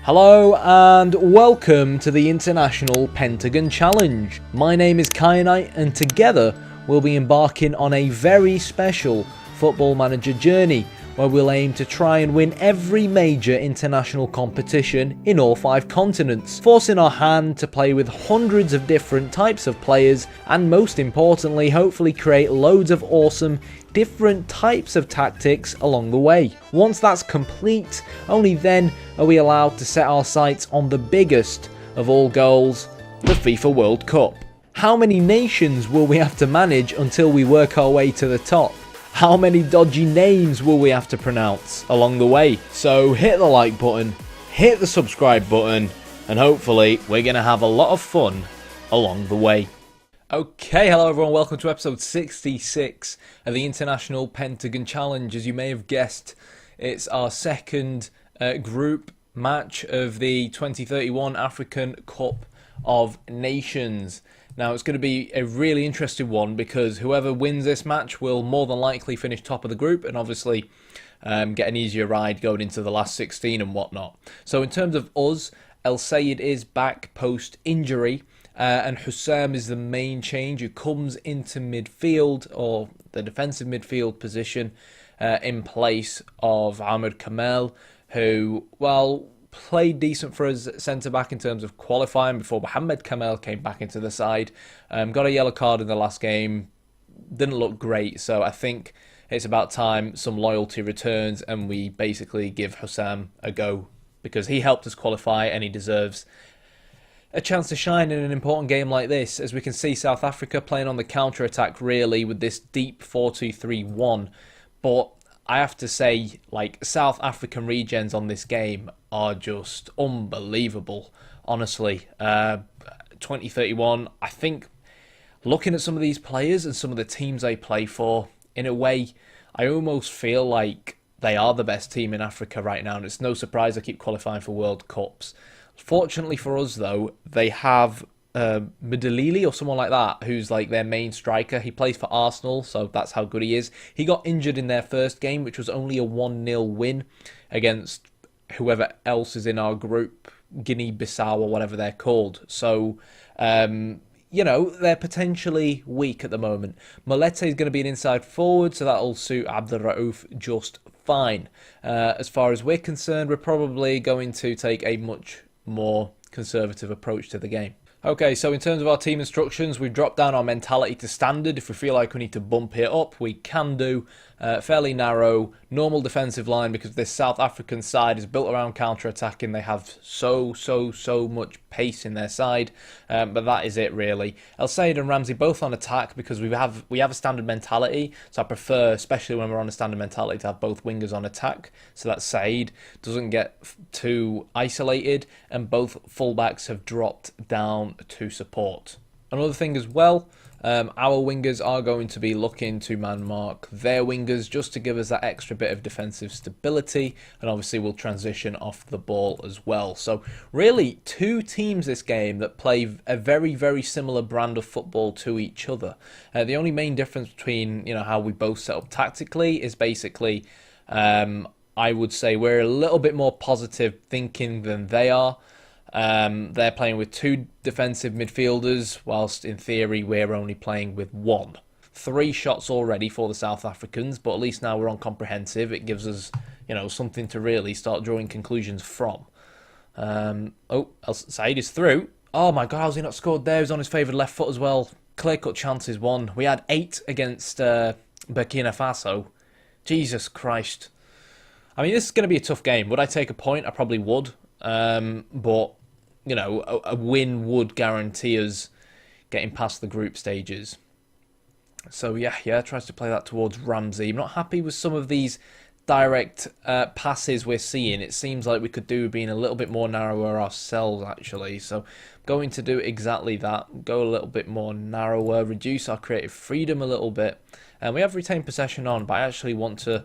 Hello and welcome to the International Pentagon Challenge. My name is Kyanite and together we'll be embarking on a very special Football Manager journey where we'll aim to try and win every major international competition in all 5 continents, forcing our hand to play with hundreds of different types of players and most importantly hopefully create loads of awesome different types of tactics along the way. Once that's complete, only then are we allowed to set our sights on the biggest of all goals, the FIFA World Cup. How many nations will we have to manage until we work our way to the top? How many dodgy names will we have to pronounce along the way? So hit the like button, hit the subscribe button, and hopefully we're going to have a lot of fun along the way. Okay, hello everyone, welcome to episode 66 of the International Pentagon Challenge. As you may have guessed, it's our second group match of the 2031 African Cup of Nations. Now it's going to be a really interesting one because whoever wins this match will more than likely finish top of the group and obviously get an easier ride going into the last 16 and whatnot. So in terms of us, El Sayed is back post-injury. And Hussam is the main change who comes into midfield or the defensive midfield position in place of Ahmed Kamel, who, well, played decent for us centre-back in terms of qualifying before Mohamed Kamel came back into the side. Got a yellow card in the last game, didn't look great, so I think it's about time some loyalty returns and we basically give Hussam a go because he helped us qualify and he deserves a chance to shine in an important game like this. As we can see, South Africa playing on the counter-attack really with this deep 4-2-3-1. But I have to say, like, South African regens on this game are just unbelievable, honestly. 2031, I think, looking at some of these players and some of the teams they play for, in a way, I almost feel like they are the best team in Africa right now. And it's no surprise they keep qualifying for World Cups. Fortunately for us, though, they have Mdluli or someone like that, who's like their main striker. He plays for Arsenal, so that's how good he is. He got injured in their first game, which was only a 1-0 win against whoever else is in our group, Guinea-Bissau or whatever they're called. So, you know, they're potentially weak at the moment. Molete is going to be an inside forward, so that'll suit Abdelraouf just fine. As far as we're concerned, we're probably going to take a much more conservative approach to the game. Okay, so in terms of our team instructions, we've dropped down our mentality to standard. If we feel like we need to bump it up, we can do. Fairly narrow, normal defensive line because this South African side is built around counter-attacking. They have so much pace in their side, but that is it really. El Sayed and Ramsey both on attack because we have a standard mentality, so I prefer, especially when we're on a standard mentality, to have both wingers on attack so that Sayed doesn't get too isolated and both fullbacks have dropped down to support. Another thing as well, our wingers are going to be looking to man mark their wingers just to give us that extra bit of defensive stability, and obviously we'll transition off the ball as well. So really 2 teams this game that play a very similar brand of football to each other. The only main difference between, you know, how we both set up tactically is basically I would say we're a little bit more positive thinking than they are. They're playing with 2 defensive midfielders, whilst in theory we're only playing with 1. 3 shots already for the South Africans, but at least now we're on comprehensive. It gives us, you know, something to really start drawing conclusions from. Oh, El Sayed is through. Oh my God, how's he not scored there? He's on his favoured left foot as well. Clear-cut chances won. We had 8 against Burkina Faso. Jesus Christ. I mean, this is going to be a tough game. Would I take a point? I probably would. But, you know, a win would guarantee us getting past the group stages. So, yeah, tries to play that towards Ramsey. I'm not happy with some of these direct passes we're seeing. It seems like we could do being a little bit more narrower ourselves, actually. So, going to do exactly that. Go a little bit more narrower, reduce our creative freedom a little bit. And we have retained possession on, but I actually want to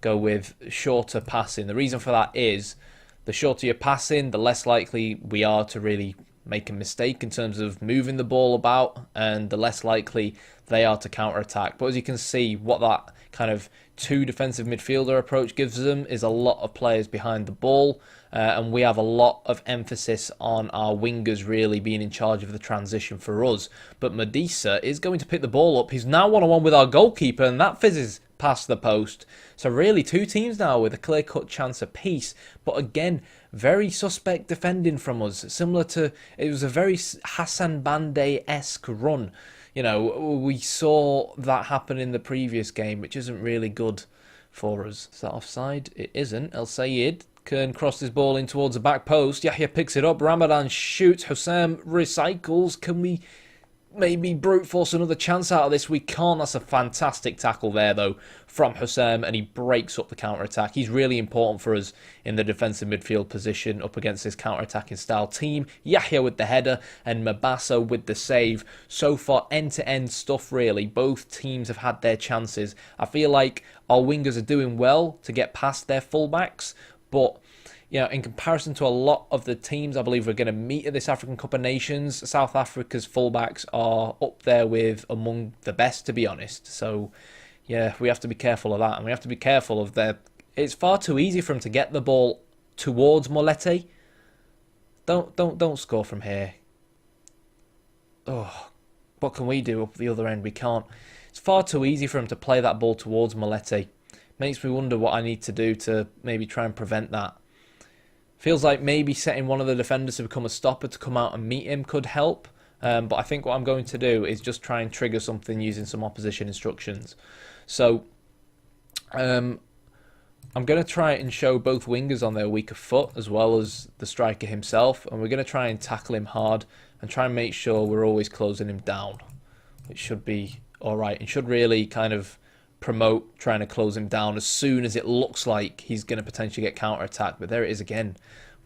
go with shorter passing. The reason for that is the shorter you're passing, the less likely we are to really make a mistake in terms of moving the ball about, and the less likely they are to counter-attack. But as you can see, what that kind of two defensive midfielder approach gives them is a lot of players behind the ball, and we have a lot of emphasis on our wingers really being in charge of the transition for us. But Modisa is going to pick the ball up. He's now one-on-one with our goalkeeper, and that fizzes past the post. So really, two teams now with a clear-cut chance apiece. But again, very suspect defending from us. Similar to, it was a very Hassan Bande-esque run. You know, we saw that happen in the previous game, which isn't really good for us. Is that offside? It isn't. El Sayed can cross his ball in towards the back post. Yahya picks it up. Ramadan shoots. Hussam recycles. Can we maybe brute force another chance out of this? We can't. That's a fantastic tackle there, though, from Hussam, and he breaks up the counter-attack. He's really important for us in the defensive midfield position up against this counter-attacking style team. Yahya with the header and Mabasa with the save. So far, end-to-end stuff, really. Both teams have had their chances. I feel like our wingers are doing well to get past their fullbacks, but you know, in comparison to a lot of the teams I believe we're going to meet at this African Cup of Nations, South Africa's fullbacks are up there with among the best, to be honest. So, yeah, we have to be careful of that, and we have to be careful of their. It's far too easy for them to get the ball towards Molete. Don't score from here. Oh, what can we do up the other end? We can't. It's far too easy for them to play that ball towards Molete. Makes me wonder what I need to do to maybe try and prevent that. Feels like maybe setting one of the defenders to become a stopper to come out and meet him could help. But I think what I'm going to do is just try and trigger something using some opposition instructions. So I'm going to try and show both wingers on their weaker foot as well as the striker himself. And we're going to try and tackle him hard and try and make sure we're always closing him down. It should be alright. And should really kind of promote trying to close him down as soon as it looks like he's going to potentially get counter-attacked. But there it is again.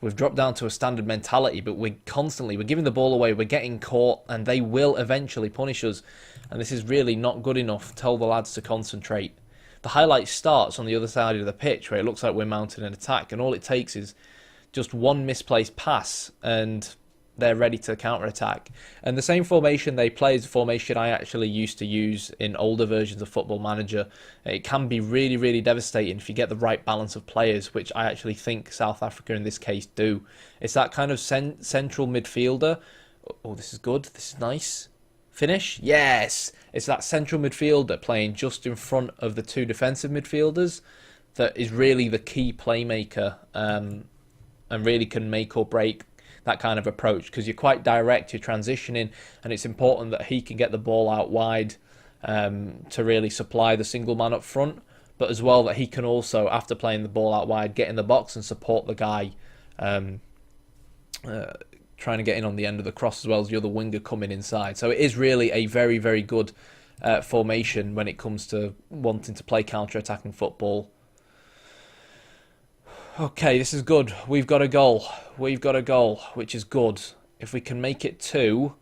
We've dropped down to a standard mentality, but we're giving the ball away, we're getting caught, and they will eventually punish us. And this is really not good enough. Tell the lads to concentrate. The highlight starts on the other side of the pitch where it looks like we're mounting an attack, and all it takes is just one misplaced pass and they're ready to counter-attack. And the same formation they play is the formation I actually used to use in older versions of Football Manager. It can be really, really devastating if you get the right balance of players, which I actually think South Africa in this case do. It's that kind of central midfielder. Oh, this is good. This is nice. Finish? Yes! It's that central midfielder playing just in front of the two defensive midfielders that is really the key playmaker, and really can make or break that kind of approach, because you're quite direct, you're transitioning, and it's important that he can get the ball out wide to really supply the single man up front, but as well that he can also, after playing the ball out wide, get in the box and support the guy trying to get in on the end of the cross, as well as the other winger coming inside. So it is really a very, very good formation when it comes to wanting to play counter-attacking football. Okay, this is good. We've got a goal. We've got a goal, which is good. If we can make it 2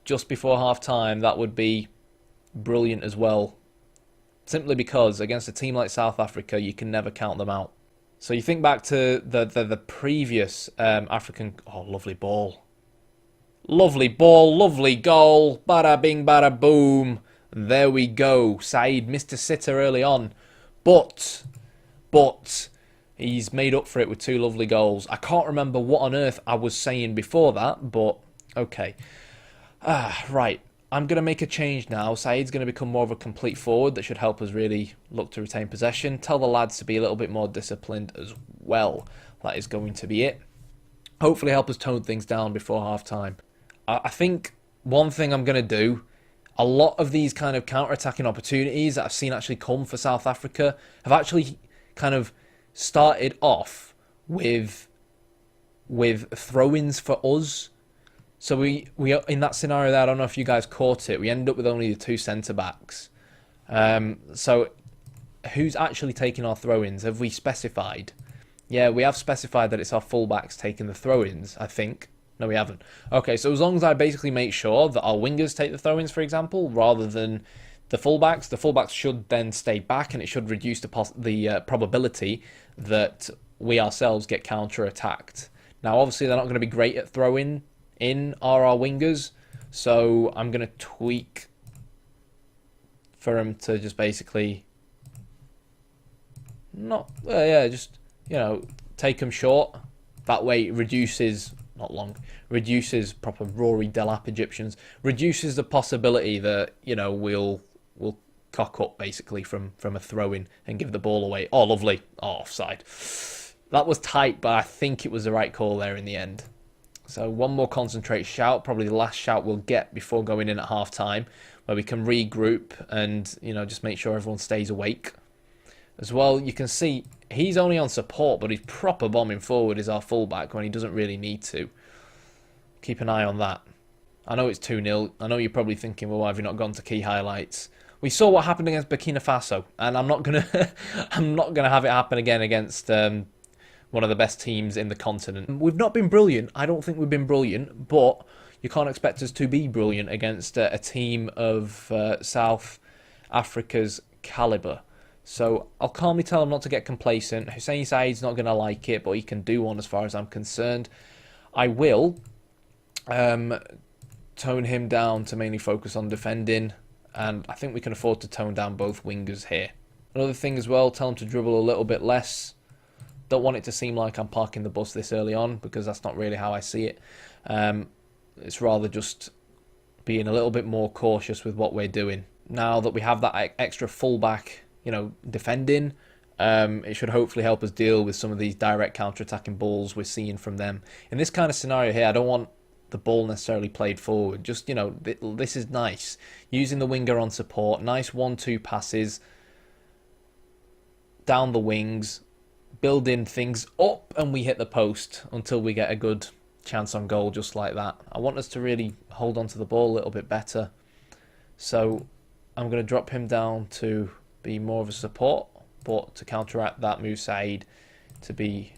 just before half-time, that would be brilliant as well. Simply because against a team like South Africa, you can never count them out. So you think back to the previous African... Oh, lovely ball. Lovely ball, lovely goal. Bada bing, bada boom. There we go. Saeed missed a sitter early on. But... he's made up for it with 2 lovely goals. I can't remember what on earth I was saying before that, but okay. Right. I'm going to make a change now. Saeed's going to become more of a complete forward. That should help us really look to retain possession. Tell the lads to be a little bit more disciplined as well. That is going to be it. Hopefully help us tone things down before half-time. I think one thing I'm going to do, a lot of these kind of counter-attacking opportunities that I've seen actually come for South Africa have actually kind of started off with throw-ins for us. So we in that scenario there, I don't know if you guys caught it, we ended up with only the 2 centre-backs. So who's actually taking our throw-ins? Have we specified? Yeah, we have specified that it's our full-backs taking the throw-ins, I think. No, we haven't. Okay, so as long as I basically make sure that our wingers take the throw-ins, for example, rather than the fullbacks should then stay back, and it should reduce the probability that we ourselves get counter-attacked. Now, obviously, they're not going to be great at throwing in our wingers, so I'm going to tweak for them to just basically not, yeah, just, take them short. That way it reduces, not long, reduces proper Rory Delap Egyptians, reduces the possibility that, we'll cock up basically from a throw-in and give the ball away. Oh, lovely. Oh, offside. That was tight, but I think it was the right call there in the end. So one more concentrate shout, probably the last shout we'll get before going in at half-time, where we can regroup and, just make sure everyone stays awake. As well, you can see he's only on support, but he's proper bombing forward as our fullback when he doesn't really need to. Keep an eye on that. I know it's 2-0. I know you're probably thinking, well, why have you not gone to key highlights? We saw what happened against Burkina Faso, and I'm not gonna have it happen again against one of the best teams in the continent. We've not been brilliant. I don't think we've been brilliant, but you can't expect us to be brilliant against a team of South Africa's calibre. So I'll calmly tell him not to get complacent. Hussein Saeed's not going to like it, but he can do one as far as I'm concerned. I will tone him down to mainly focus on defending, and I think we can afford to tone down both wingers here. Another thing as well, tell him to dribble a little bit less. Don't want it to seem like I'm parking the bus this early on, because that's not really how I see it. It's rather just being a little bit more cautious with what we're doing. Now that we have that extra fullback, defending, it should hopefully help us deal with some of these direct counter-attacking balls we're seeing from them. In this kind of scenario here, I don't want the ball necessarily played forward. Just, this is nice. Using the winger on support, nice 1-2 passes down the wings, building things up, and we hit the post until we get a good chance on goal just like that. I want us to really hold on to the ball a little bit better. So I'm going to drop him down to be more of a support, but to counteract that, move Saeed to be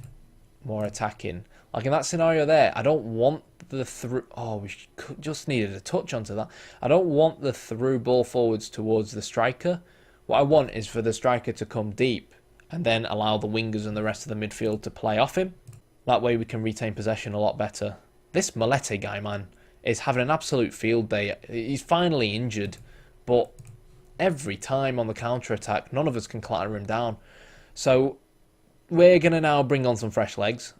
more attacking. Like in that scenario there, I don't want the through... Oh, we just needed a touch onto that. I don't want the through ball forwards towards the striker. What I want is for the striker to come deep and then allow the wingers and the rest of the midfield to play off him. That way we can retain possession a lot better. This Malete guy, man, is having an absolute field day. He's finally injured, but every time on the counter-attack, none of us can clatter him down. So we're going to now bring on some fresh legs,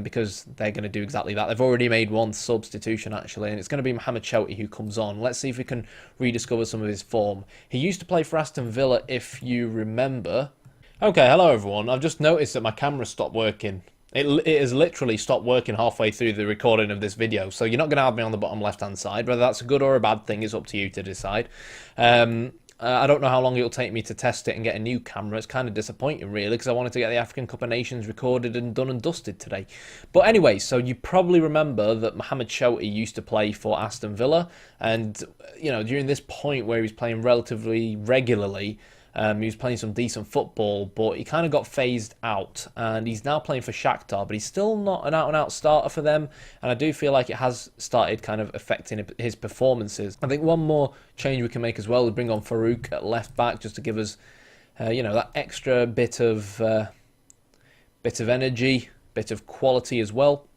because they're going to do exactly that. They've already made one substitution, actually, and it's going to be Mohamed Shouty who comes on. Let's see if we can rediscover some of his form. He used to play for Aston Villa, if you remember. Okay, hello everyone. I've just noticed that my camera stopped working. It has literally stopped working halfway through the recording of this video, so you're not going to have me on the bottom left-hand side. Whether that's a good or a bad thing is up to you to decide. I don't know how long it'll take me to test it and get a new camera. It's kind of disappointing, really, because I wanted to get the African Cup of Nations recorded and done and dusted today. But anyway, so you probably remember that Mohamed Shouty used to play for Aston Villa, and, during this point where he was playing relatively regularly, he was playing some decent football, but he kind of got phased out, and he's now playing for Shakhtar, but he's still not an out-and-out starter for them, and I do feel like it has started kind of affecting his performances. I think one more change we can make as well is bring on Farouk at left-back, just to give us, that extra bit of energy, bit of quality as well,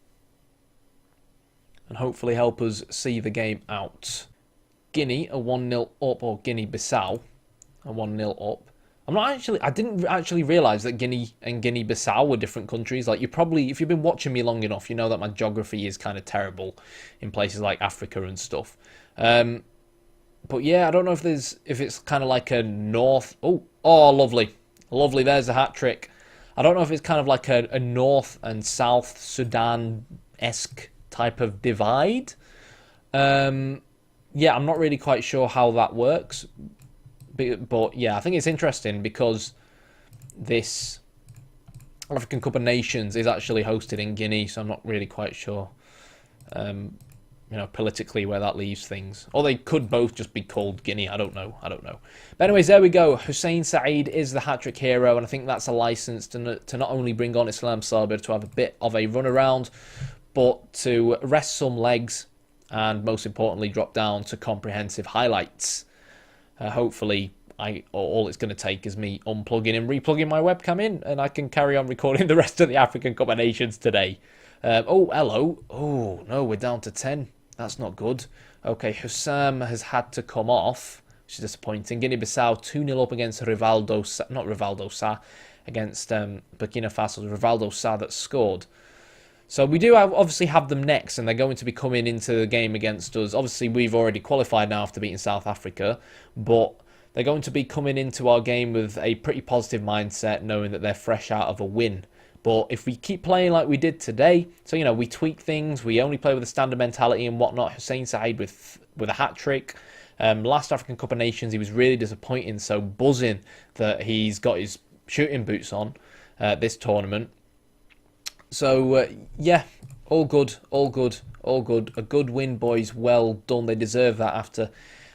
and hopefully help us see the game out. Guinea are 1-0 up, or Guinea-Bissau, 1-0 up. I didn't actually realise that Guinea and Guinea-Bissau were different countries. Like, if you've been watching me long enough, you know that my geography is kind of terrible in places like Africa and stuff. But yeah, I don't know if it's kind of like a north... Oh, lovely. Lovely, there's a hat-trick. I don't know if it's kind of like a north and south Sudan-esque type of divide. Yeah, I'm not really quite sure how that works. But yeah, I think it's interesting because this African Cup of Nations is actually hosted in Guinea, so I'm not really quite sure, politically where that leaves things. Or they could both just be called Guinea. I don't know. But anyways, there we go. Hussein Saeed is the hat-trick hero, and I think that's a license to not only bring on Islam Sabir to have a bit of a run around, but to rest some legs, and most importantly, drop down to comprehensive highlights. Hopefully, all it's going to take is me unplugging and replugging my webcam in, and I can carry on recording the rest of the African Cup of Nations today. Oh, hello. Oh, no, we're down to 10. That's not good. Okay, Hussam has had to come off, which is disappointing. Guinea-Bissau 2-0 up against against Burkina Faso's Rivaldo Sarr that scored. So we do obviously have them next, and they're going to be coming into the game against us. Obviously, we've already qualified now after beating South Africa, but they're going to be coming into our game with a pretty positive mindset, knowing that they're fresh out of a win. But if we keep playing like we did today, so, we tweak things, we only play with a standard mentality and whatnot. Hussein Saeed with a hat-trick. Last African Cup of Nations, he was really disappointing, so buzzing that he's got his shooting boots on this tournament. So, yeah, all good, all good, all good. A good win, boys. Well done. They deserve that after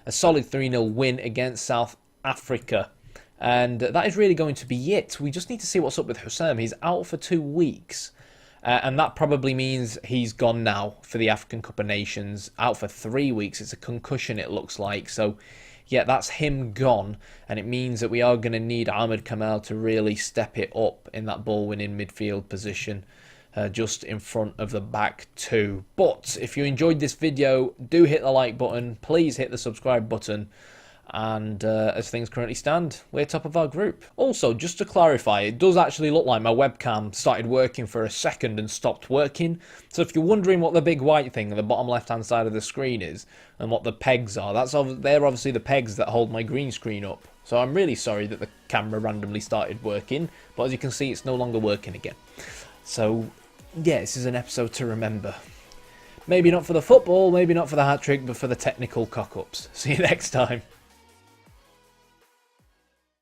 a solid 3-0 win against South Africa. And that is really going to be it. We just need to see what's up with Hussam. He's out for 2 weeks. And that probably means he's gone now for the African Cup of Nations. Out for 3 weeks. It's a concussion, it looks like. So, yeah, that's him gone. And it means that we are going to need Ahmed Kamal to really step it up in that ball-winning midfield position. Just in front of the back two. But if you enjoyed this video, do hit the like button. Please hit the subscribe button. And as things currently stand, we're top of our group. Also, just to clarify, it does actually look like my webcam started working for a second and stopped working. So if you're wondering what the big white thing at the bottom left-hand side of the screen is, and what the pegs are, they're obviously the pegs that hold my green screen up. So I'm really sorry that the camera randomly started working, but as you can see, it's no longer working again. So, yeah, this is an episode to remember. Maybe not for the football, maybe not for the hat-trick, but for the technical cock-ups. See you next time.